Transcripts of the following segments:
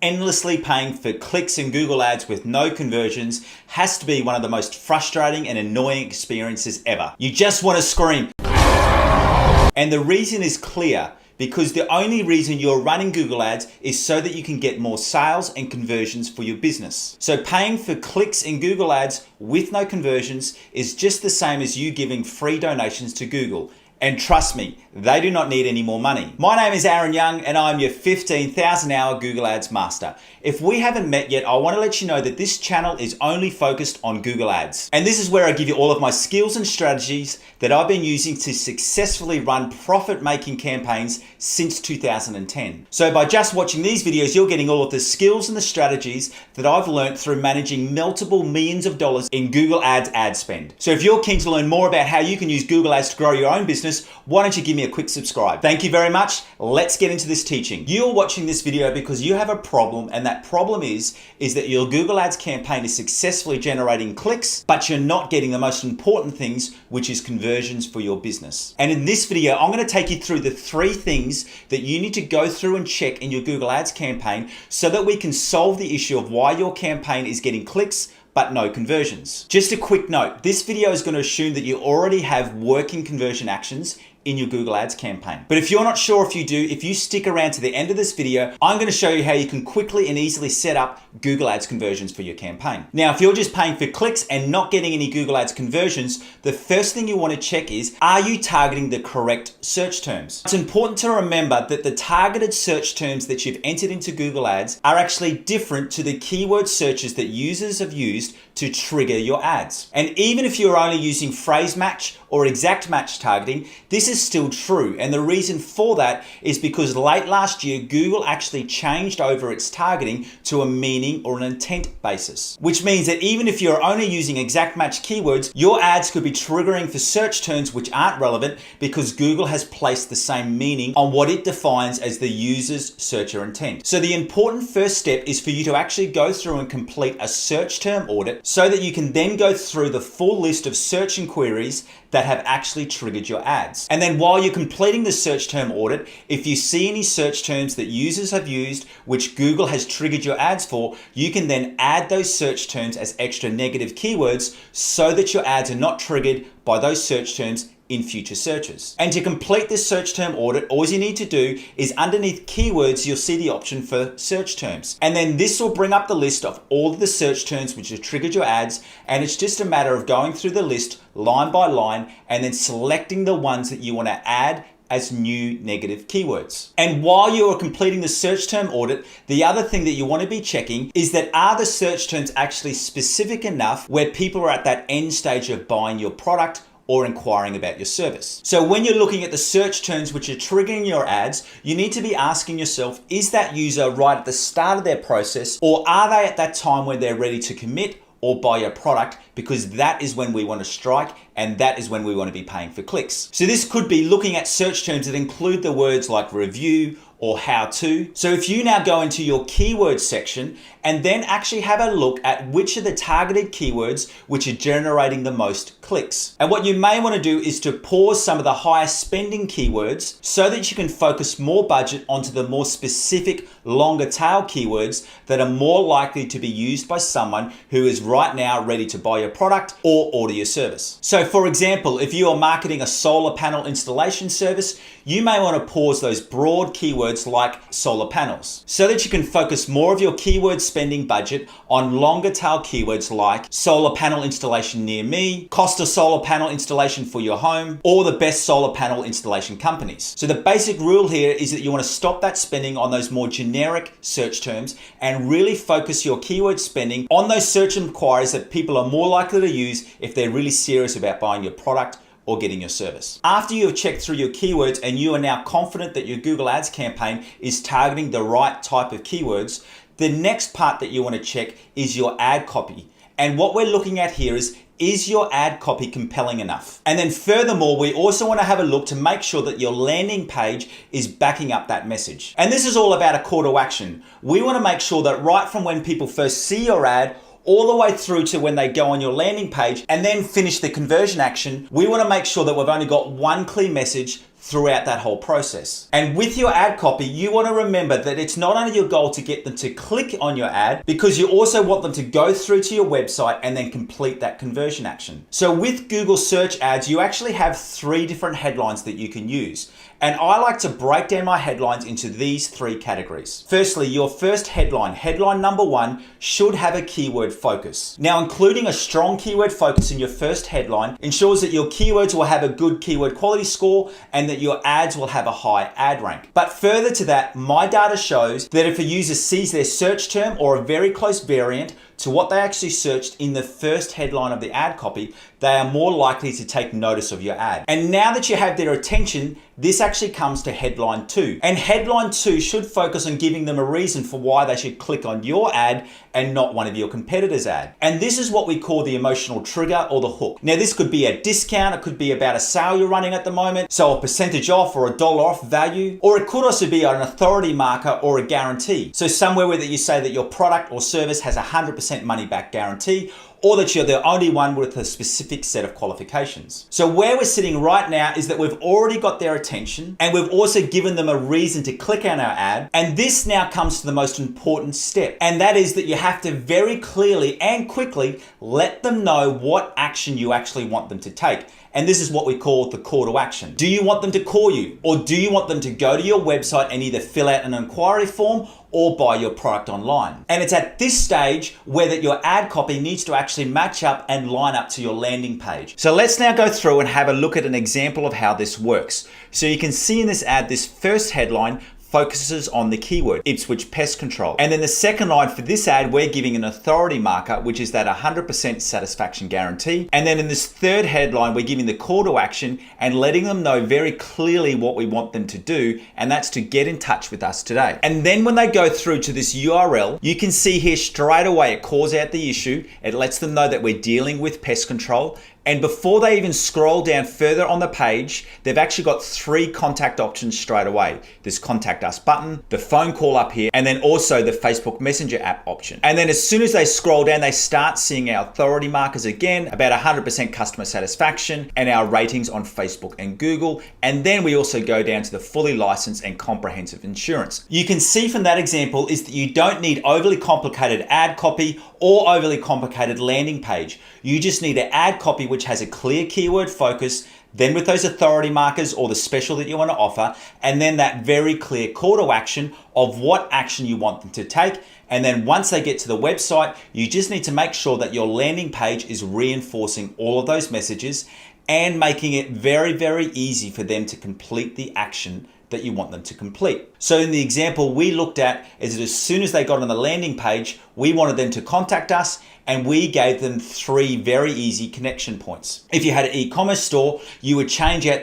endlessly paying for clicks in Google Ads with no conversions has to be one of the most frustrating and annoying experiences ever. You just want to scream. And the reason is clear, because the only reason you're running Google Ads is so that you can get more sales and conversions for your business. So paying for clicks in Google Ads with no conversions is just the same as you giving free donations to Google. And trust me, they do not need any more money. My name is Aaron Young and I'm your 15,000 hour Google Ads master. If we haven't met yet, I want to let you know that this channel is only focused on Google Ads. And this is where I give you all of my skills and strategies that I've been using to successfully run profit-making campaigns since 2010. So by just watching these videos, you're getting all of the skills and the strategies that I've learned through managing multiple millions of dollars in Google Ads ad spend. So if you're keen to learn more about how you can use Google Ads to grow your own business, why don't you give me a quick subscribe? Thank you very much. Let's get into this teaching. You're watching this video because you have a problem, and that problem is that your Google Ads campaign is successfully generating clicks, but you're not getting the most important things, which is conversions for your business. And in this video, I'm going to take you through the 3 things that you need to go through and check in your Google Ads campaign so that we can solve the issue of why your campaign is getting clicks but no conversions. Just a quick note, this video is going to assume that you already have working conversion actions in your Google Ads campaign. But if you're not sure if you do, if you stick around to the end of this video, I'm going to show you how you can quickly and easily set up Google Ads conversions for your campaign. Now, if you're just paying for clicks and not getting any Google Ads conversions, the first thing you want to check is, are you targeting the correct search terms? It's important to remember that the targeted search terms that you've entered into Google Ads are actually different to the keyword searches that users have used to trigger your ads. And even if you're only using phrase match or exact match targeting, this is still true. And the reason for that is because late last year, Google actually changed over its targeting to a meaning or an intent basis, which means that even if you're only using exact match keywords, your ads could be triggering for search terms which aren't relevant because Google has placed the same meaning on what it defines as the user's searcher intent. So the important first step is for you to actually go through and complete a search term audit so that you can then go through the full list of search inquiries that have actually triggered your ads. And then while you're completing the search term audit, if you see any search terms that users have used which Google has triggered your ads for, you can then add those search terms as extra negative keywords so that your ads are not triggered by those search terms in future searches. And to complete this search term audit, all you need to do is underneath keywords, you'll see the option for search terms. And then this will bring up the list of all of the search terms which have triggered your ads. And it's just a matter of going through the list line by line and then selecting the ones that you want to add as new negative keywords. And while you are completing the search term audit, the other thing that you want to be checking is that are the search terms actually specific enough where people are at that end stage of buying your product or inquiring about your service. So when you're looking at the search terms which are triggering your ads, you need to be asking yourself, is that user right at the start of their process, or are they at that time when they're ready to commit or buy your product? Because that is when we want to strike, and that is when we want to be paying for clicks. So this could be looking at search terms that include the words like review or how to. So if you now go into your keyword section and then actually have a look at which are the targeted keywords which are generating the most clicks. And what you may want to do is to pause some of the higher spending keywords so that you can focus more budget onto the more specific, longer tail keywords that are more likely to be used by someone who is right now ready to buy your product or order your service. So for example, if you are marketing a solar panel installation service, you may want to pause those broad keywords like solar panels so that you can focus more of your keyword spending budget on longer tail keywords like solar panel installation near me, cost of solar panel installation for your home, or the best solar panel installation companies. So the basic rule here is that you want to stop that spending on those more generic search terms and really focus your keyword spending on those search inquiries that people are more likely to use if they're really serious about buying your product or getting your service. After you have checked through your keywords and you are now confident that your Google Ads campaign is targeting the right type of keywords, the next part that you want to check is your ad copy. And what we're looking at here is your ad copy compelling enough? And then furthermore, we also want to have a look to make sure that your landing page is backing up that message. And this is all about a call to action. We want to make sure that right from when people first see your ad all the way through to when they go on your landing page and then finish the conversion action, we want to make sure that we've only got one clear message throughout that whole process. And with your ad copy, you want to remember that it's not only your goal to get them to click on your ad, because you also want them to go through to your website and then complete that conversion action. So with Google search ads, you actually have 3 different headlines that you can use. And I like to break down my headlines into these 3 categories. Firstly, your first headline, headline number 1, should have a keyword focus. Now, including a strong keyword focus in your first headline ensures that your keywords will have a good keyword quality score and that your ads will have a high ad rank. But further to that, my data shows that if a user sees their search term or a very close variant to what they actually searched in the first headline of the ad copy, they are more likely to take notice of your ad. And now that you have their attention, this actually comes to headline 2. And headline 2 should focus on giving them a reason for why they should click on your ad and not one of your competitors' ad. And this is what we call the emotional trigger or the hook. Now, this could be a discount, it could be about a sale you're running at the moment, so a percentage off or a dollar off value, or it could also be an authority marker or a guarantee. So somewhere where you say that your product or service has 100% money back guarantee, or that you're the only one with a specific set of qualifications. So where we're sitting right now is that we've already got their attention and we've also given them a reason to click on our ad. And this now comes to the most important step. And that is that you have to very clearly and quickly let them know what action you actually want them to take. And this is what we call the call to action. Do you want them to call you? Or do you want them to go to your website and either fill out an inquiry form or buy your product online? And it's at this stage where that your ad copy needs to actually match up and line up to your landing page. So let's now go through and have a look at an example of how this works. So you can see in this ad, this first headline focuses on the keyword Ipswich Pest Control. And then the second line for this ad, we're giving an authority marker, which is that 100% satisfaction guarantee. And then in this third headline, we're giving the call to action and letting them know very clearly what we want them to do, and that's to get in touch with us today. And then when they go through to this URL, you can see here straight away it calls out the issue. It lets them know that we're dealing with pest control. And before they even scroll down further on the page, they've actually got 3 contact options straight away. This contact us button, the phone call up here, and then also the Facebook Messenger app option. And then as soon as they scroll down, they start seeing our authority markers again, about 100% customer satisfaction, and our ratings on Facebook and Google. And then we also go down to the fully licensed and comprehensive insurance. You can see from that example is that you don't need overly complicated ad copy or overly complicated landing page. You just need an ad copy which has a clear keyword focus, then with those authority markers or the special that you want to offer, and then that very clear call to action of what action you want them to take. And then once they get to the website, you just need to make sure that your landing page is reinforcing all of those messages and making it very, very easy for them to complete the action that you want them to complete. So in the example we looked at is that as soon as they got on the landing page, we wanted them to contact us and we gave them 3 very easy connection points. If you had an e-commerce store, you would change out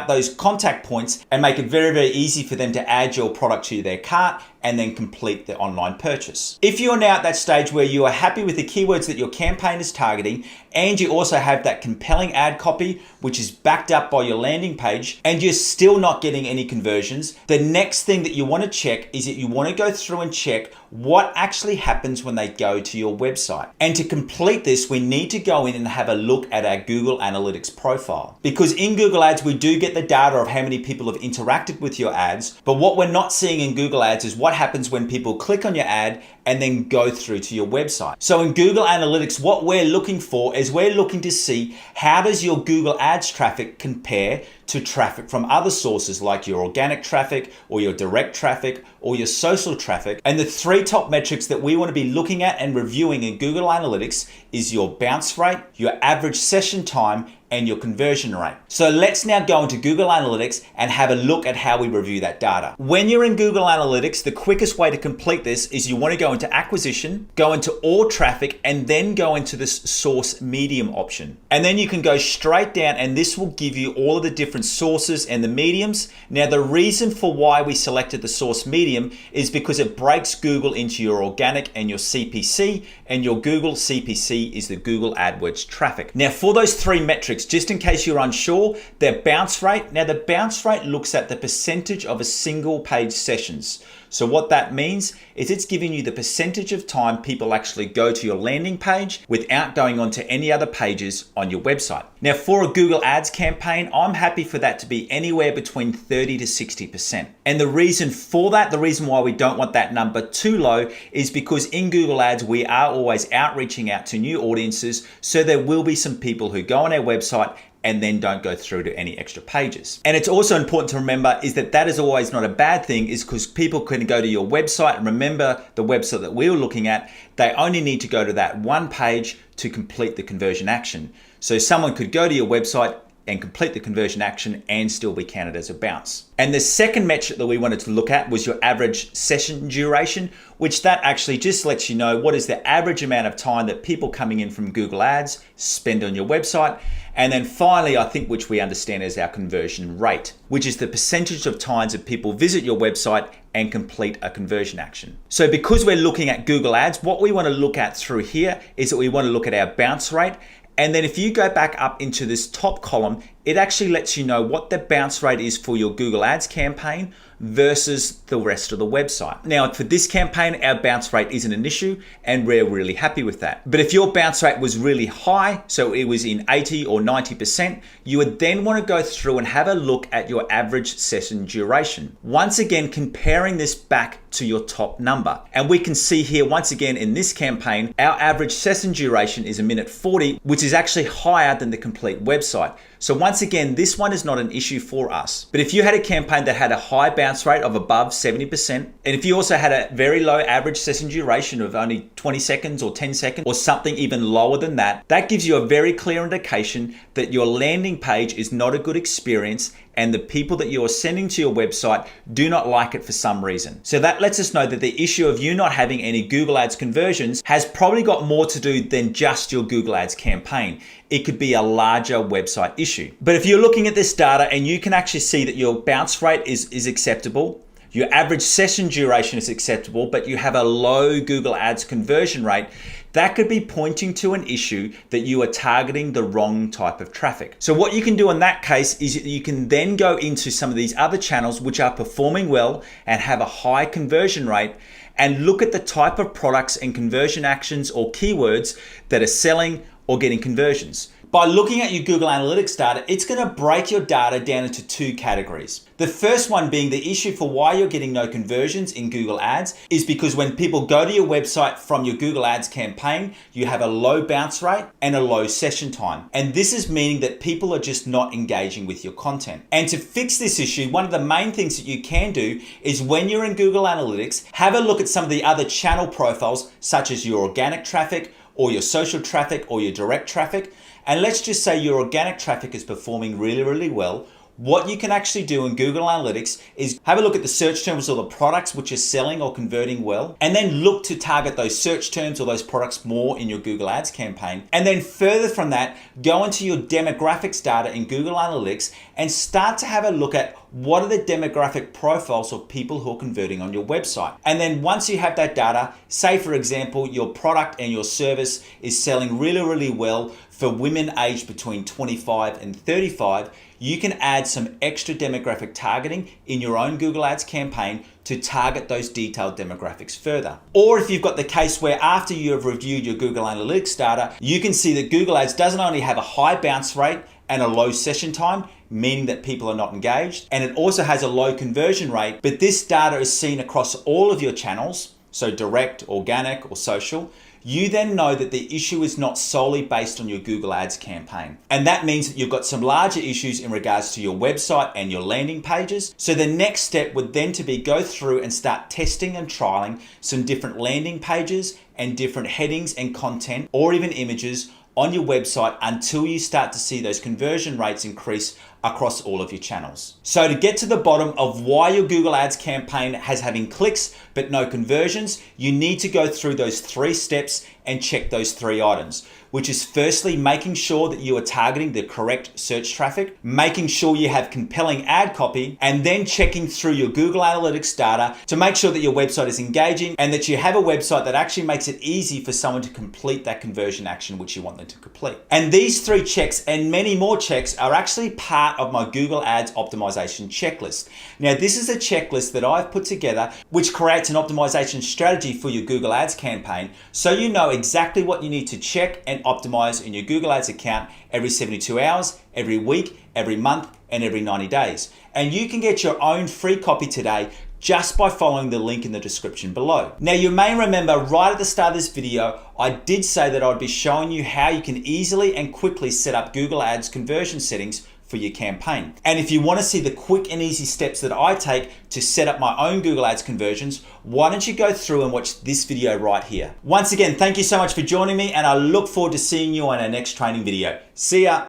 those contact points and make it very, very easy for them to add your product to their cart and then complete the online purchase. If you're now at that stage where you are happy with the keywords that your campaign is targeting, and you also have that compelling ad copy, which is backed up by your landing page, and you're still not getting any conversions, the next thing that you want to check is that you want to go through and check what actually happens when they go to your website. And to complete this, we need to go in and have a look at our Google Analytics profile. Because in Google Ads, we do get the data of how many people have interacted with your ads, but what we're not seeing in Google Ads is what happens when people click on your ad and then go through to your website. So in Google Analytics, what we're looking for is we're looking to see how does your Google Ads traffic compare to traffic from other sources like your organic traffic or your direct traffic or your social traffic. And the 3 top metrics that we want to be looking at and reviewing in Google Analytics is your bounce rate, your average session time, and your conversion rate. So let's now go into Google Analytics and have a look at how we review that data. When you're in Google Analytics, the quickest way to complete this is you want to go into acquisition, go into all traffic, and then go into this source medium option. And then you can go straight down and this will give you all of the different sources and the mediums. Now, the reason for why we selected the source medium is because it breaks Google into your organic and your CPC, and your Google CPC is the Google AdWords traffic. Now, for those 3 metrics, just in case you're unsure, their bounce rate. Now, the bounce rate looks at the percentage of a single page sessions. So what that means is it's giving you the percentage of time people actually go to your landing page without going on to any other pages on your website. Now for a Google Ads campaign, I'm happy for that to be anywhere between 30 to 60%. And the reason for that, the reason why we don't want that number too low is because in Google Ads, we are always outreaching out to new audiences. So there will be some people who go on our website and then don't go through to any extra pages. And it's also important to remember is that is always not a bad thing, is because people can go to your website, and remember the website that we were looking at, they only need to go to that one page to complete the conversion action. So someone could go to your website and complete the conversion action and still be counted as a bounce. And the second metric that we wanted to look at was your average session duration, which that actually just lets you know what is the average amount of time that people coming in from Google Ads spend on your website. And then finally, I think, which we understand as our conversion rate, which is the percentage of times that people visit your website and complete a conversion action. So because we're looking at Google Ads, what we want to look at through here is that we want to look at our bounce rate. And then if you go back up into this top column, it actually lets you know what the bounce rate is for your Google Ads campaign versus the rest of the website. Now, for this campaign, our bounce rate isn't an issue and we're really happy with that. But if your bounce rate was really high, so it was in 80 or 90%, you would then want to go through and have a look at your average session duration. Once again, comparing this back to your top number. And we can see here, once again, in this campaign, our average session duration is 1:40, which is actually higher than the complete website. So once again, this one is not an issue for us. But if you had a campaign that had a high bounce rate of above 70%, and if you also had a very low average session duration of only 20 seconds or 10 seconds or something even lower than that, that gives you a very clear indication that your landing page is not a good experience and the people that you are sending to your website do not like it for some reason. So that lets us know that the issue of you not having any Google Ads conversions has probably got more to do than just your Google Ads campaign. It could be a larger website issue. But if you're looking at this data and you can actually see that your bounce rate is acceptable, your average session duration is acceptable, but you have a low Google Ads conversion rate, that could be pointing to an issue that you are targeting the wrong type of traffic. So what you can do in that case is you can then go into some of these other channels which are performing well and have a high conversion rate and look at the type of products and conversion actions or keywords that are selling or getting conversions. By looking at your Google Analytics data, it's going to break your data down into two categories. The first one being the issue for why you're getting no conversions in Google Ads is because when people go to your website from your Google Ads campaign, you have a low bounce rate and a low session time. And this is meaning that people are just not engaging with your content. And to fix this issue, one of the main things that you can do is when you're in Google Analytics, have a look at some of the other channel profiles, such as your organic traffic or your social traffic or your direct traffic. And let's just say your organic traffic is performing really, really well. What you can actually do in Google Analytics is have a look at the search terms or the products which are selling or converting well, and then look to target those search terms or those products more in your Google Ads campaign. And then further from that, go into your demographics data in Google Analytics and start to have a look at what are the demographic profiles of people who are converting on your website. And then once you have that data, say for example, your product and your service is selling really, really well for women aged between 25 and 35, you can add some extra demographic targeting in your own Google Ads campaign to target those detailed demographics further. Or if you've got the case where after you have reviewed your Google Analytics data, you can see that Google Ads doesn't only have a high bounce rate and a low session time, meaning that people are not engaged, and it also has a low conversion rate, but this data is seen across all of your channels, so direct, organic, or social. You then know that the issue is not solely based on your Google Ads campaign. And that means that you've got some larger issues in regards to your website and your landing pages. So the next step would then to be go through and start testing and trialing some different landing pages and different headings and content, or even images on your website until you start to see those conversion rates increase across all of your channels. So to get to the bottom of why your Google Ads campaign has having clicks but no conversions, you need to go through those 3 steps and check those 3 items, which is firstly making sure that you are targeting the correct search traffic, making sure you have compelling ad copy, and then checking through your Google Analytics data to make sure that your website is engaging and that you have a website that actually makes it easy for someone to complete that conversion action which you want them to complete. And these 3 checks and many more checks are actually part part of my Google Ads optimization checklist. Now, this is a checklist that I've put together which creates an optimization strategy for your Google Ads campaign, so you know exactly what you need to check and optimize in your Google Ads account every 72 hours, every week, every month, and every 90 days. And you can get your own free copy today just by following the link in the description below. Now, you may remember right at the start of this video, I did say that I'd be showing you how you can easily and quickly set up Google Ads conversion settings for your campaign. And if you want to see the quick and easy steps that I take to set up my own Google Ads conversions, why don't you go through and watch this video right here. Once again, thank you so much for joining me, and I look forward to seeing you on our next training video. See ya.